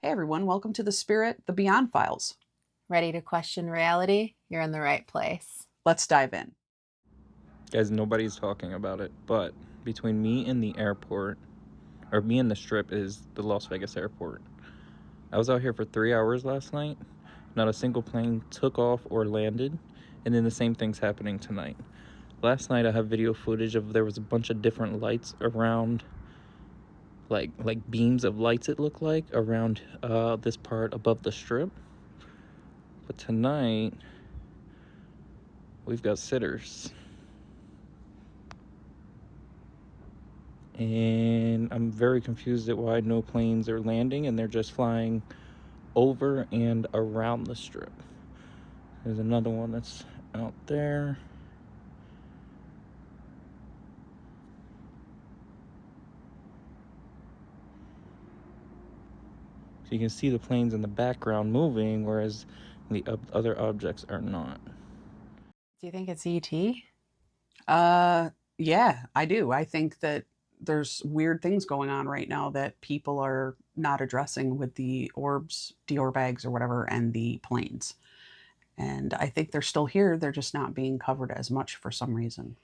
Hey everyone, welcome to the Spirit, the Beyond Files. Ready to question reality? You're in the right place. Let's dive in. Guys, nobody's talking about it, but between me and the airport, or me and the strip, is the Las Vegas airport. I was out here for 3 hours last night. Not a single plane took off or landed, and then the same thing's happening tonight. Last night I have video footage of there was a bunch of different lights around, like beams of lights it looked like, around this part above the strip. But tonight, we've got sitters. And I'm very confused at why no planes are landing and they're just flying over and around the strip. There's another one that's out there. So you can see the planes in the background moving, whereas the other objects are not. Do you think it's ET? Yeah, I do. I think that there's weird things going on right now that people are not addressing with the Orbs, Dior bags or whatever, and the planes. And I think they're still here. They're just not being covered as much for some reason.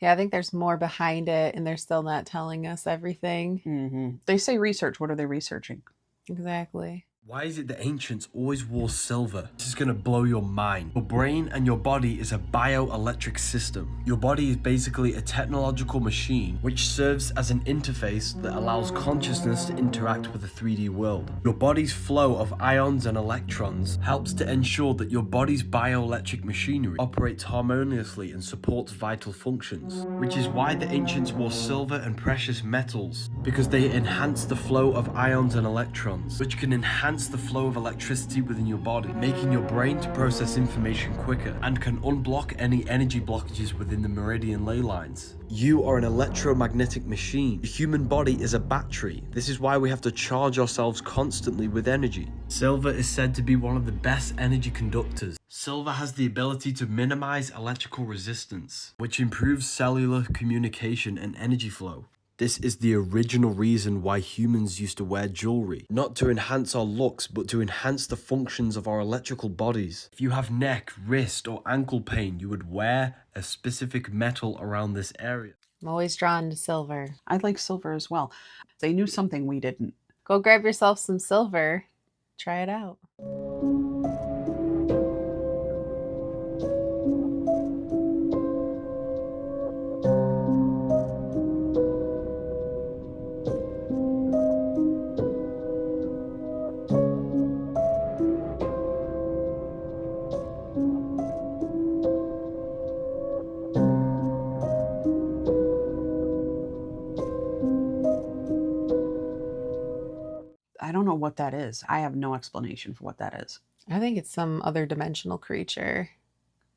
Yeah, I think there's more behind it and they're still not telling us everything. They say research. What are they researching? Exactly. Why is it that ancients always wore silver? This is gonna blow your mind. Your brain and your body is a bioelectric system. Your body is basically a technological machine which serves as an interface that allows consciousness to interact with the 3D world. Your body's flow of ions and electrons helps to ensure that your body's bioelectric machinery operates harmoniously and supports vital functions, which is why the ancients wore silver and precious metals, because they enhance the flow of ions and electrons, which can enhance the flow of electricity within your body, making your brain to process information quicker, and can unblock any energy blockages within the meridian ley lines. You are an electromagnetic machine. The human body is a battery. This is why we have to charge ourselves constantly with energy. Silver is said to be one of the best energy conductors. Silver has the ability to minimize electrical resistance, which improves cellular communication and energy flow. This is the original reason why humans used to wear jewelry. Not to enhance our looks, but to enhance the functions of our electrical bodies. If you have neck, wrist, or ankle pain, you would wear a specific metal around this area. I'm always drawn to silver. I like silver as well. They knew something we didn't. Go grab yourself some silver. Try it out. I don't know what that is. I have no explanation for what that is. I think it's some other dimensional creature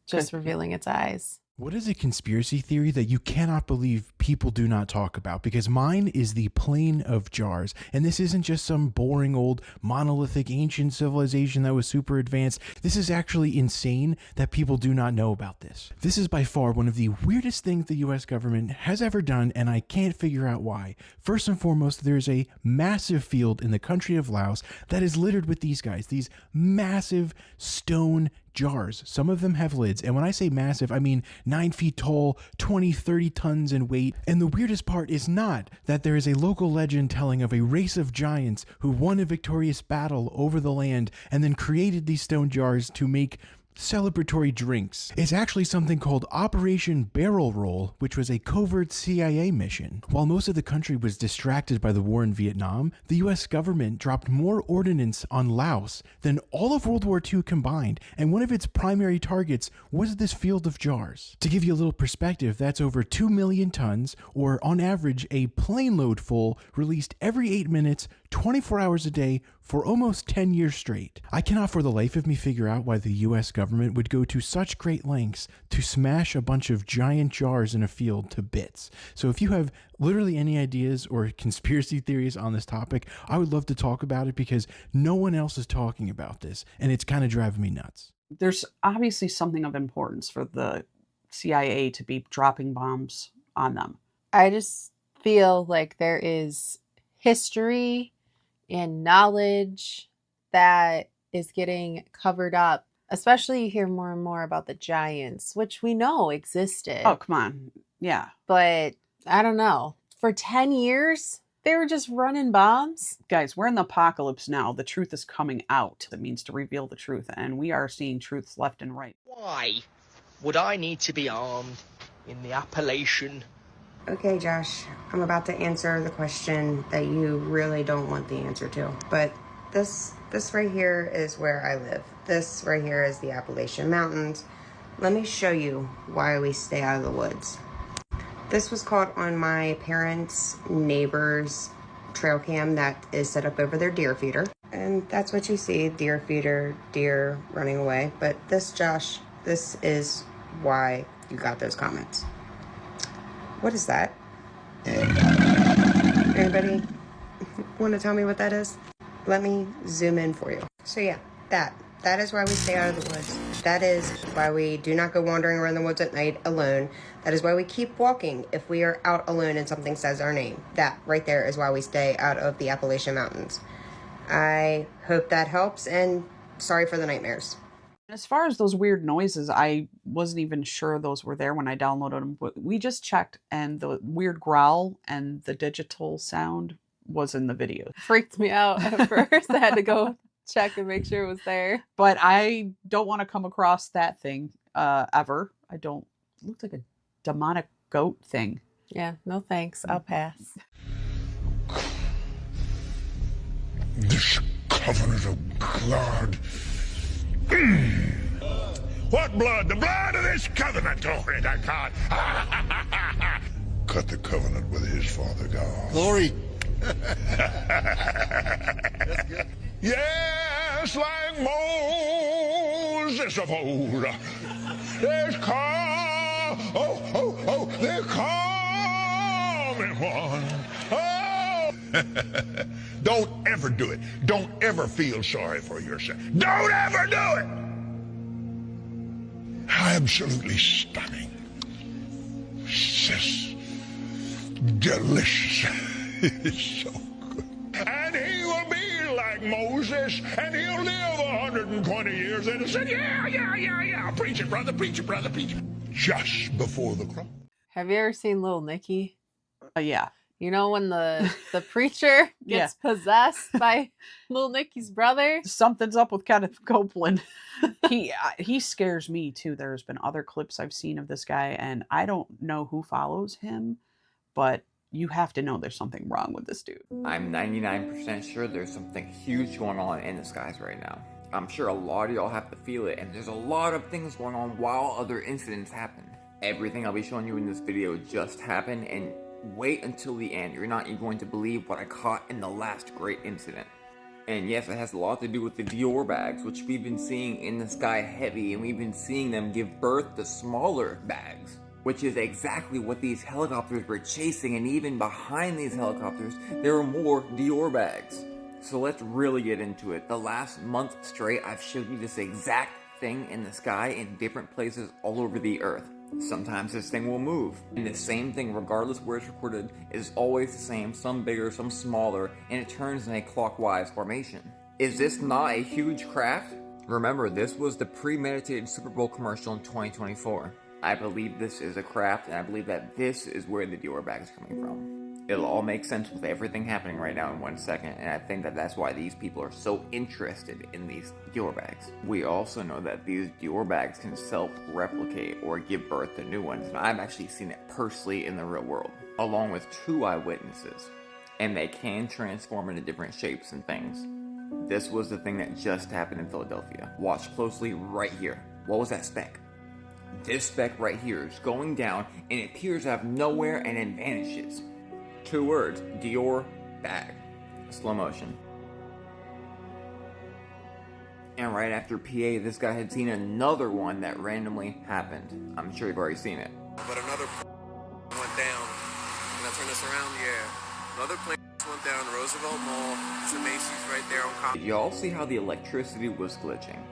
just Could be. revealing its eyes. What is a conspiracy theory that you cannot believe people do not talk about? Because mine is the plane of jars. And this isn't just some boring old monolithic ancient civilization that was super advanced. This is actually insane that people do not know about this. This is by far one of the weirdest things the US government has ever done, and I can't figure out why. First and foremost, there's a massive field in the country of Laos that is littered with these guys, these massive stone jars. Some of them have lids, and when I say massive, I mean 9 feet tall, 20, 30 tons in weight. And the weirdest part is not that there is a local legend telling of a race of giants who won a victorious battle over the land and then created these stone jars to make celebratory drinks. It's actually something called Operation Barrel Roll, which was a covert CIA mission. While most of the country was distracted by the war in Vietnam, the US government dropped more ordnance on Laos than all of World War II combined, and one of its primary targets was this field of jars. To give you a little perspective, that's over 2 million tons, or on average a plane load full, released every 8 minutes, 24 hours a day, for almost 10 years straight. I cannot for the life of me figure out why the US government would go to such great lengths to smash a bunch of giant jars in a field to bits. So if you have literally any ideas or conspiracy theories on this topic, I would love to talk about it because no one else is talking about this, and it's kind of driving me nuts. There's obviously something of importance for the CIA to be dropping bombs on them. I just feel like there is history and knowledge that is getting covered up. Especially you hear more and more about the giants, which we know existed. Oh, come on. Yeah. But I don't know. For 10 years, they were just running bombs. Guys, we're in the apocalypse now. The truth is coming out. That means to reveal the truth. And we are seeing truths left and right. Why would I need to be armed in the Appalachian? Okay, Josh, I'm about to answer the question that you really don't want the answer to. But this right here is where I live. This right here is the Appalachian Mountains. Let me show you why we stay out of the woods. This was caught on my parents' neighbor's trail cam that is set up over their deer feeder. And that's what you see, deer feeder, deer running away. But this, Josh, this is why you got those comments. What is that? Anybody want to tell me what that is? Let me zoom in for you. So yeah, that is why we stay out of the woods. That is why we do not go wandering around the woods at night alone. That is why we keep walking if we are out alone and something says our name. That right there is why we stay out of the Appalachian Mountains. I hope that helps, and sorry for the nightmares. As far as those weird noises, I wasn't even sure those were there when I downloaded them. But we just checked, and the weird growl and the digital sound was in the video. Freaked me out at first. I had to go check and make sure it was there. But I don't want to come across that thing ever. I don't. It looked like a demonic goat thing. Yeah, no thanks. I'll pass. This covenant of blood. What blood? The blood of this covenant. Glory to God. Cut the covenant with his father God. Glory. That's good. Yes, like Moses of old. There's the coming one. Oh. Don't ever do it. Don't ever feel sorry for yourself. Don't ever do it. Absolutely stunning. Sis. Delicious. It's so good. And he will be like Moses, and he'll live 120 years innocent. Yeah. Preach it, brother, preach it, brother, preach it. Just before the cross. Have you ever seen Little Nicky? Yeah. You know when the preacher gets possessed by Little Nicky's brother? Something's up with Kenneth Copeland. He scares me too. There's been other clips I've seen of this guy, and I don't know who follows him, but you have to know there's something wrong with this dude. I'm 99% sure there's something huge going on in the skies right now. I'm sure a lot of y'all have to feel it, and there's a lot of things going on while other incidents happen. Everything I'll be showing you in this video just happened, and wait until the end. You're not even going to believe what I caught in the last great incident. And yes, it has a lot to do with the Dior bags, which we've been seeing in the sky heavy, and we've been seeing them give birth to smaller bags, which is exactly what these helicopters were chasing. And even behind these helicopters, there were more Dior bags. So let's really get into it. The last month straight, I've showed you this exact thing in the sky in different places all over the earth. Sometimes this thing will move, and the same thing, regardless where it's recorded, is always the same, some bigger, some smaller, and it turns in a clockwise formation. Is this not a huge craft? Remember, this was the premeditated Super Bowl commercial in 2024. I believe this is a craft, and I believe that this is where the Dior bag is coming from. It'll all make sense with everything happening right now in 1 second, and I think that that's why these people are so interested in these Dior bags. We also know that these Dior bags can self-replicate or give birth to new ones, and I've actually seen it personally in the real world, along with 2 eyewitnesses, and they can transform into different shapes and things. This was the thing that just happened in Philadelphia. Watch closely right here. What was that speck? This speck right here is going down, and it appears out of nowhere and it vanishes. 2 words, Dior Bag. Slow motion. And right after PA, this guy had seen another one that randomly happened. I'm sure you've already seen it. But another went down. Can I turn this around? Yeah. Another plane went down Roosevelt Mall. It's a Macy's right there on Cop. Did y'all see how the electricity was glitching?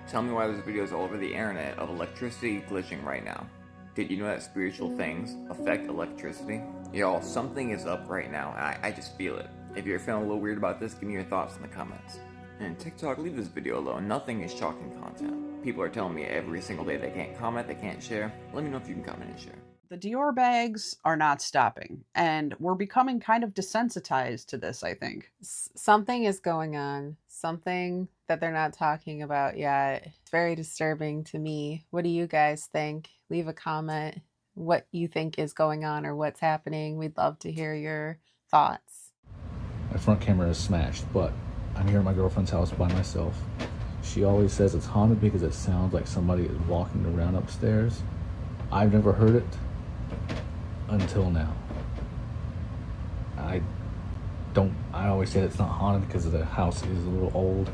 Tell me why there's videos all over the internet of electricity glitching right now. Did you know that spiritual things affect electricity? Y'all, something is up right now, and I just feel it. If you're feeling a little weird about this, give me your thoughts in the comments. And TikTok, leave this video alone. Nothing is shocking content. People are telling me every single day they can't comment, they can't share. Let me know if you can comment and share. The Dior bags are not stopping, and we're becoming kind of desensitized to this, I think. Something is going on. Something that they're not talking about yet. It's very disturbing to me. What do you guys think? Leave a comment what you think is going on or what's happening. We'd love to hear your thoughts. My front camera is smashed, but I'm here at my girlfriend's house by myself. She always says it's haunted because it sounds like somebody is walking around upstairs. I've never heard it until now. I always say it's not haunted because the house is a little old.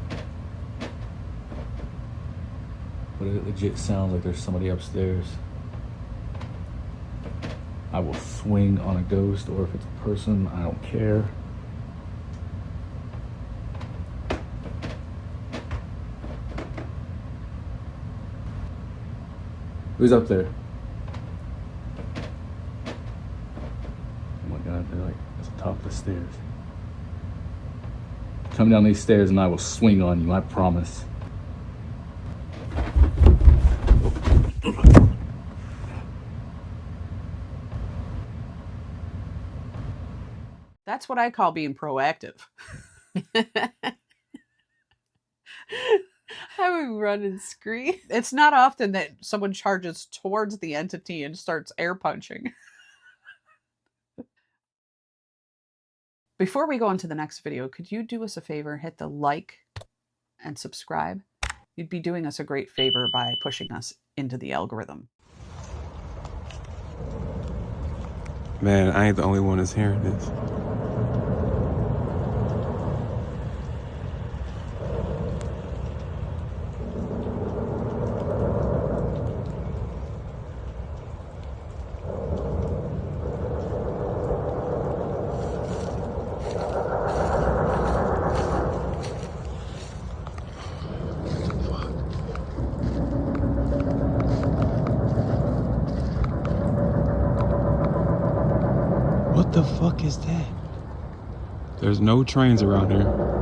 But it legit sounds like there's somebody upstairs. I will swing on a ghost, or if it's a person, I don't care. Who's up there? Oh my God, they're like at the top of the stairs. Come down these stairs and I will swing on you, I promise. That's what I call being proactive. I would run and scream. It's not often that someone charges towards the entity and starts air punching. Before we go into the next video, could you do us a favor, hit the like and subscribe? You'd be doing us a great favor by pushing us into the algorithm. Man, I ain't the only one that's hearing this. What the fuck is that? There's no trains around here.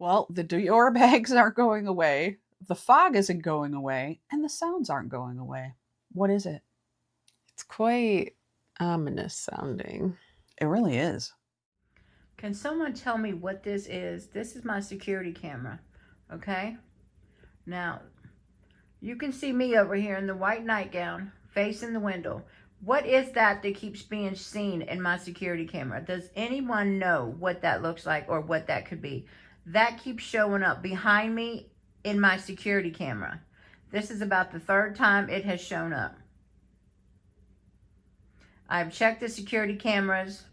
Well, the Dior bags aren't going away, the fog isn't going away, and the sounds aren't going away. What is it? It's quite ominous sounding. It really is. Can someone tell me what this is? This is my security camera, okay? Now, you can see me over here in the white nightgown facing the window. What is that keeps being seen in my security camera? Does anyone know what that looks like or what that could be? That keeps showing up behind me in my security camera. This is about the third time it has shown up. I've checked the security cameras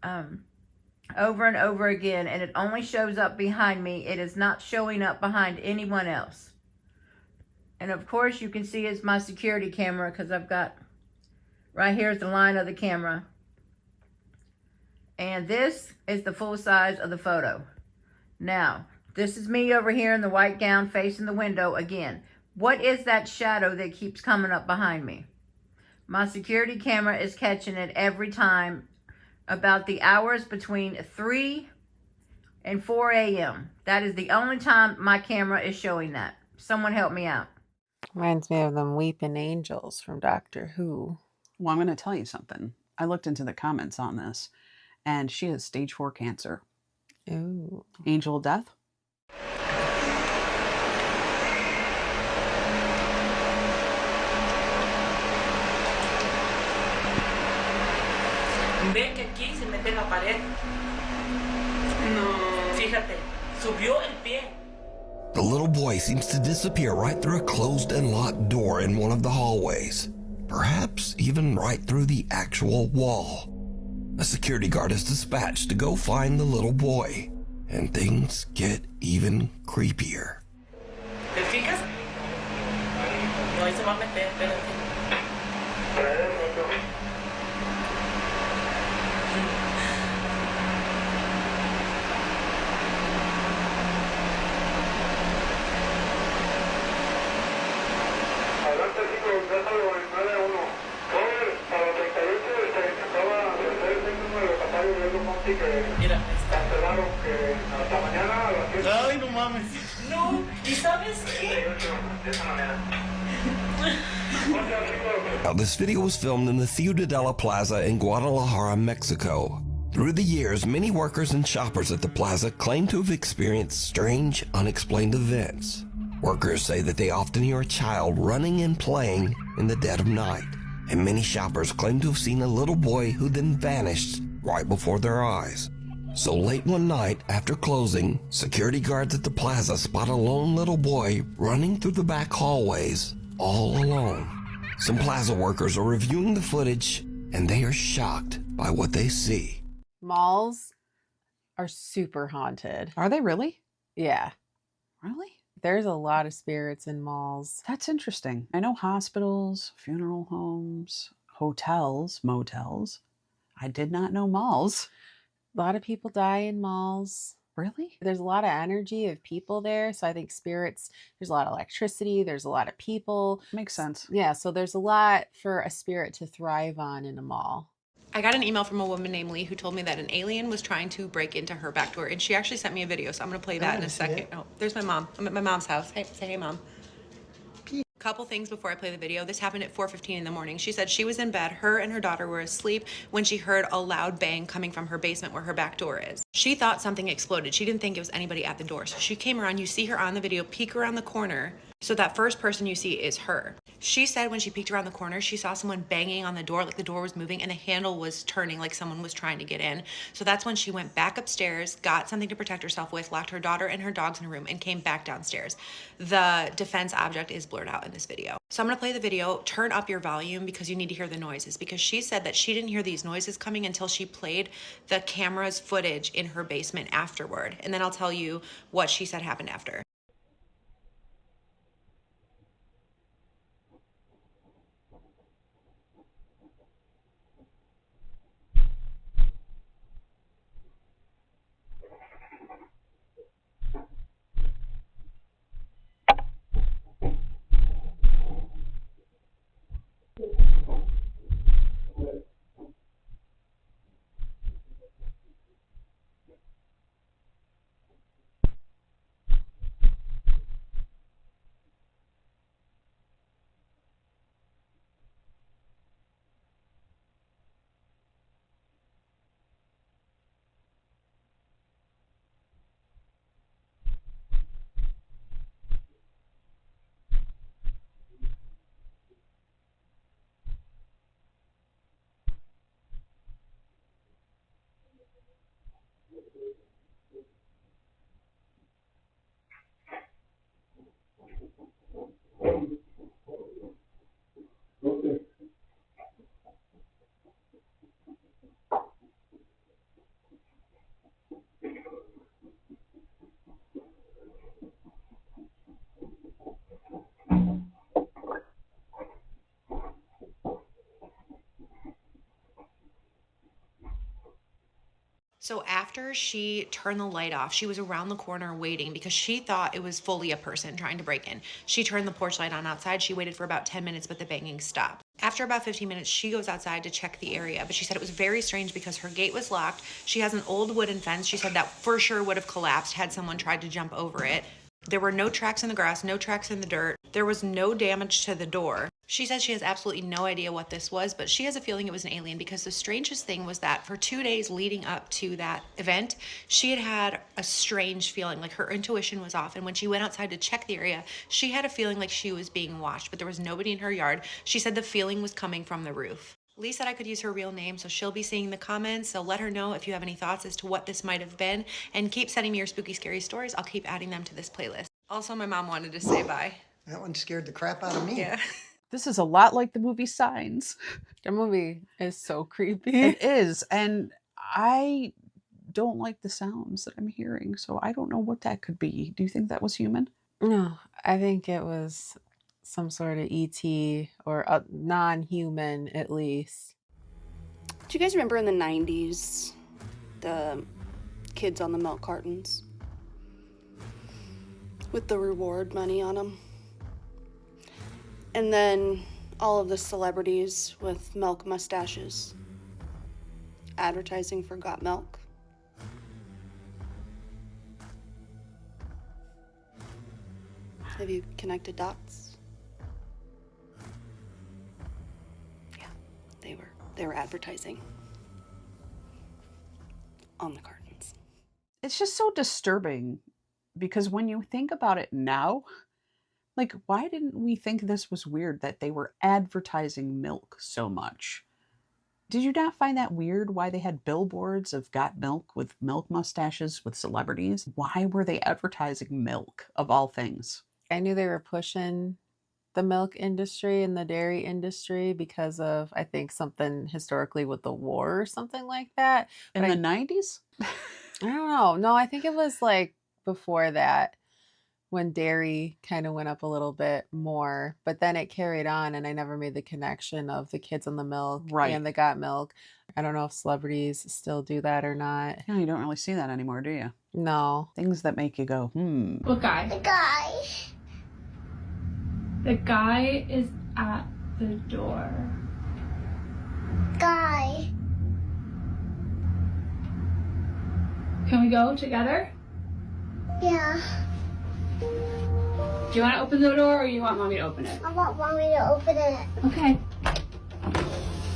over and over again, and it only shows up behind me. It is not showing up behind anyone else. And of course you can see it's my security camera because I've got, right here is the line of the camera. And this is the full size of the photo. Now, this is me over here in the white gown facing the window again. What is that shadow that keeps coming up behind me? My security camera is catching it every time about the hours between 3 and 4 a.m. That is the only time my camera is showing that. Someone help me out. Reminds me of them weeping angels from Doctor Who. Well, I'm going to tell you something. I looked into the comments on this, and she has stage 4 cancer. Ooh. Angel of death. Ve que aquí se mete en la pared. No. Fíjate, subió el pie. The little boy seems to disappear right through a closed and locked door in one of the hallways, perhaps even right through the actual wall. A security guard is dispatched to go find the little boy, and things get even creepier. ¿Te fijas? No, ahí se va a meter, espérate. Adelante, chicos, déjalo en 9-1. Over, a los 38 se acaba de hacer el número de Capario de Diego Monti que Mira, cancelaron que hasta mañana a las 7. Ay, no mames. No, ¿y sabes qué? Now, this video was filmed in the Ciudadela Plaza in Guadalajara, Mexico. Through the years, many workers and shoppers at the plaza claim to have experienced strange, unexplained events. Workers say that they often hear a child running and playing in the dead of night, and many shoppers claim to have seen a little boy who then vanished right before their eyes. So late one night, after closing, security guards at the plaza spot a lone little boy running through the back hallways, all alone. Some plaza workers are reviewing the footage, and they are shocked by what they see. Malls are super haunted. Are they really? Yeah. Really? There's a lot of spirits in malls. That's interesting. I know hospitals, funeral homes, hotels, motels. I did not know malls. A lot of people die in malls. Really? There's a lot of energy of people there. So I think spirits, there's a lot of electricity. There's a lot of people. Makes sense. Yeah. So there's a lot for a spirit to thrive on in a mall. I got an email from a woman named Lee who told me that an alien was trying to break into her back door, and she actually sent me a video, so I'm gonna play that in a second. Oh, there's my mom. I'm at my mom's house. Hey, say hey, Mom. Couple things before I play the video. This happened at 4:15 in the morning. She said she was in bed, her and her daughter were asleep when she heard a loud bang coming from her basement where her back door is. She thought something exploded. She didn't think it was anybody at the door. So she came around, you see her on the video, peek around the corner. So that first person you see is her. She said when she peeked around the corner, she saw someone banging on the door, like the door was moving and the handle was turning like someone was trying to get in. So that's when she went back upstairs, got something to protect herself with, locked her daughter and her dogs in a room, and came back downstairs. The defense object is blurred out in this video. So I'm gonna play the video, turn up your volume because you need to hear the noises, because she said that she didn't hear these noises coming until she played the camera's footage in her basement afterward. And then I'll tell you what she said happened after. So after she turned the light off, she was around the corner waiting because she thought it was fully a person trying to break in. She turned the porch light on outside. She waited for about 10 minutes, but the banging stopped. After about 15 minutes, she goes outside to check the area, but she said it was very strange because her gate was locked. She has an old wooden fence. She said that for sure would have collapsed had someone tried to jump over it. There were no tracks in the grass, no tracks in the dirt. There was no damage to the door. She says she has absolutely no idea what this was, but she has a feeling it was an alien because the strangest thing was that for 2 days leading up to that event, she had had a strange feeling, like her intuition was off. And when she went outside to check the area, she had a feeling like she was being watched, but there was nobody in her yard. She said the feeling was coming from the roof. Lee said I could use her real name, so she'll be seeing the comments. So let her know if you have any thoughts as to what this might have been, and keep sending me your spooky, scary stories. I'll keep adding them to this playlist. Also, my mom wanted to say bye. That one scared the crap out of me. Yeah. This is a lot like the movie Signs. The movie is so creepy. It is. And I don't like the sounds that I'm hearing. So I don't know what that could be. Do you think that was human? No, I think it was some sort of ET or a non-human at least. Do you guys remember in the 90s, the kids on the milk cartons? With the reward money on them? And then all of the celebrities with milk mustaches advertising for Got Milk. Have you connected dots? Yeah, they were advertising on the cartons. It's just so disturbing because when you think about it now, like, why didn't we think this was weird that they were advertising milk so much? Did you not find that weird why they had billboards of Got Milk with milk mustaches with celebrities? Why were they advertising milk of all things? I knew they were pushing the milk industry and the dairy industry because of, I think, something historically with the war or something like that. In the 90s? I don't know. No, I think it was like before that when dairy kind of went up a little bit more, but then it carried on and I never made the connection of the kids on the milk and the Got Milk. I don't know if celebrities still do that or not. Yeah, you don't really see that anymore, do you? No. Things that make you go, What guy? The guy. The guy is at the door. Guy. Can we go together? Yeah. Do you want to open the door or you want mommy to open it? I want mommy to open it. Okay.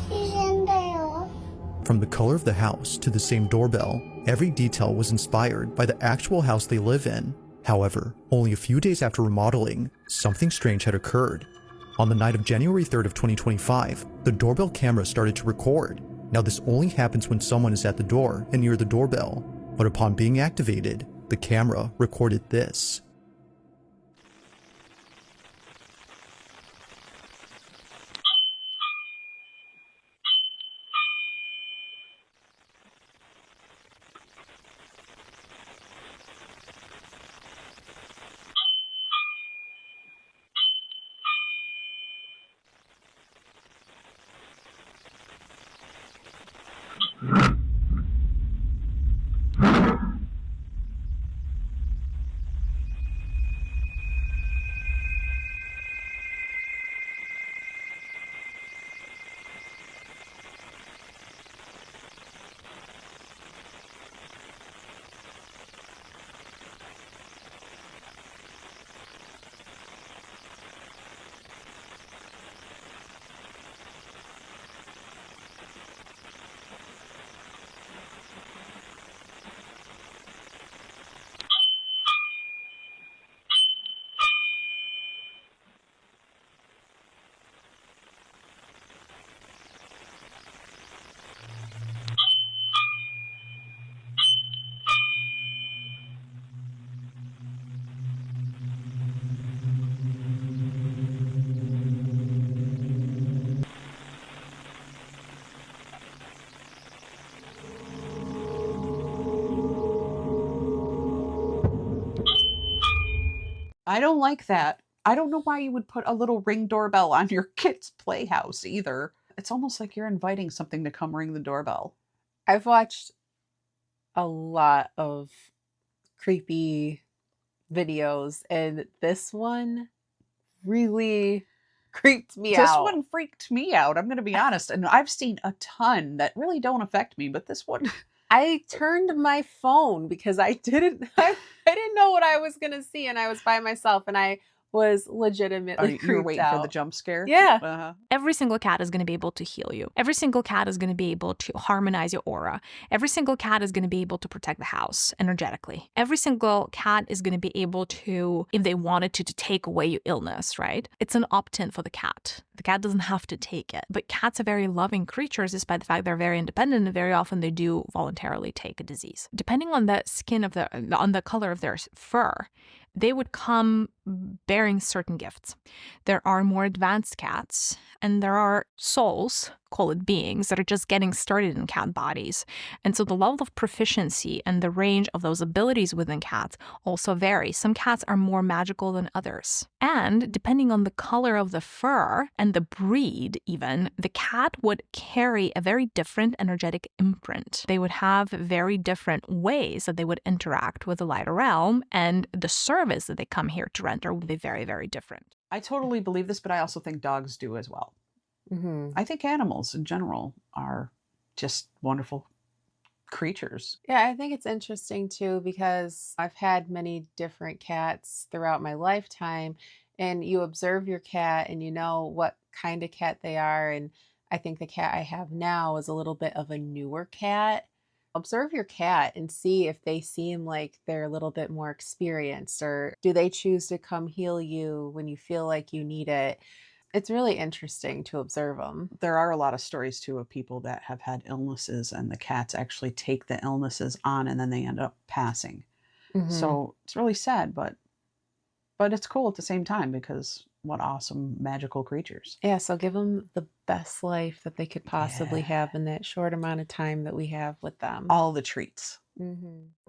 He's in there. From the color of the house to the same doorbell, every detail was inspired by the actual house they live in. However, only a few days after remodeling, something strange had occurred. On the night of January 3rd of 2025, the doorbell camera started to record. Now this only happens when someone is at the door and near the doorbell, but upon being activated, the camera recorded this. I don't like that. I don't know why you would put a little Ring doorbell on your kid's playhouse either. It's almost like you're inviting something to come ring the doorbell. I've watched a lot of creepy videos and this one really creeped me out. This one freaked me out, I'm going to be honest. And I've seen a ton that really don't affect me, but this one... I turned my phone because I didn't know what I was going to see and I was by myself and I was legitimately you were waiting out. for the jump scare? Yeah. Uh-huh. Every single cat is going to be able to heal you. Every single cat is going to be able to harmonize your aura. Every single cat is going to be able to protect the house energetically. Every single cat is going to be able to, if they wanted to take away your illness, right? It's an opt-in for the cat. The cat doesn't have to take it. But cats are very loving creatures despite the fact they're very independent and very often they do voluntarily take a disease. Depending on the skin of on the color of their fur, they would come bearing certain gifts. There are more advanced cats, and there are souls, call it beings, that are just getting started in cat bodies. And so the level of proficiency and the range of those abilities within cats also vary. Some cats are more magical than others. And depending on the color of the fur and the breed even, the cat would carry a very different energetic imprint. They would have very different ways that they would interact with the lighter realm, and the service that they come here to render would be very, very different. I totally believe this, but I also think dogs do as well. I think animals in general are just wonderful creatures. Yeah, I think it's interesting too, because I've had many different cats throughout my lifetime, and you observe your cat and you know what kind of cat they are. And I think the cat I have now is a little bit of a newer cat. Observe your cat and see if they seem like they're a little bit more experienced, or do they choose to come heal you when you feel like you need it. It's really interesting to observe them. There are a lot of stories too of people that have had illnesses and the cats actually take the illnesses on and then they end up passing. So it's really sad, but it's cool at the same time, because what awesome magical creatures. Yeah, so give them the best life that they could possibly have in that short amount of time that we have with them. All the treats.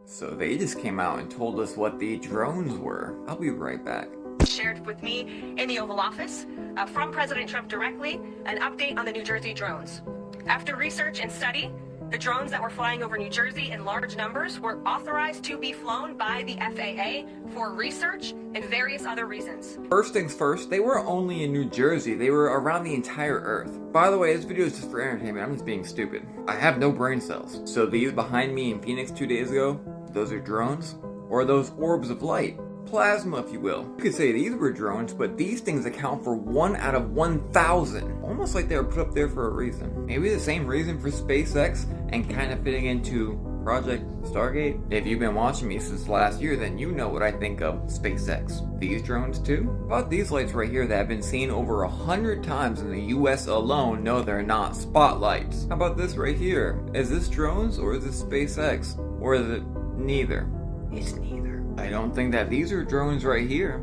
So they just came out and told us what the drones were. I'll be right back. Shared with me in the Oval Office from President Trump directly an update on the New Jersey drones. After research and study, the drones that were flying over New Jersey in large numbers were authorized to be flown by the FAA for research and various other reasons. First things first, they were only in New Jersey. They were around the entire Earth. By the way, this video is just for entertainment. I'm just being stupid. I have no brain cells. So these behind me in Phoenix 2 days ago, those are drones? Or are those orbs of light? Plasma, if you will. You could say these were drones, but these things account for 1 out of 1,000. Almost like they were put up there for a reason. Maybe the same reason for SpaceX and kind of fitting into Project Stargate. If you've been watching me since last year, then you know what I think of SpaceX. These drones too? How about these lights right here that have been seen over 100 times in the US alone? No, they're not spotlights. How about this right here? Is this drones or is this SpaceX? Or is it neither? It's neither. I don't think that these are drones right here.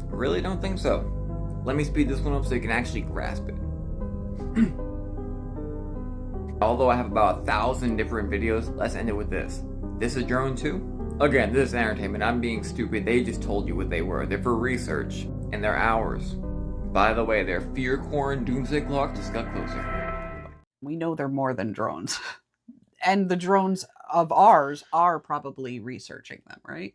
Really don't think so. Let me speed this one up so you can actually grasp it. Although I have about 1,000 different videos, let's end it with this. This a drone too? Again, this is entertainment. I'm being stupid. They just told you what they were. They're for research, and they're ours. By the way, their fear corn doomsday clock just got closer. We know they're more than drones. And the drones of ours are probably researching them, right?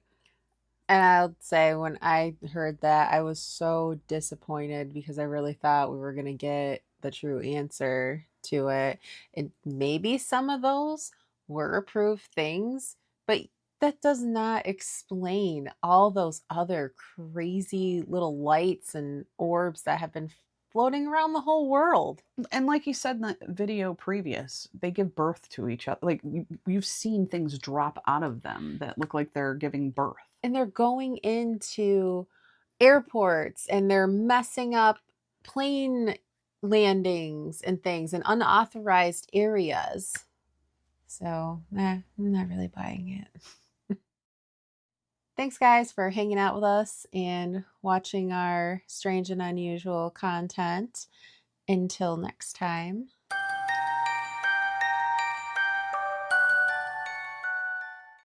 And I'll say, when I heard that, I was so disappointed, because I really thought we were going to get the true answer to it. And maybe some of those were approved things, but that does not explain all those other crazy little lights and orbs that have been floating around the whole world. And like you said in the video previous, they give birth to each other. Like, you've seen things drop out of them that look like they're giving birth. And they're going into airports and they're messing up plane landings and things in unauthorized areas. So, I'm not really buying it. Thanks, guys, for hanging out with us and watching our strange and unusual content. Until next time.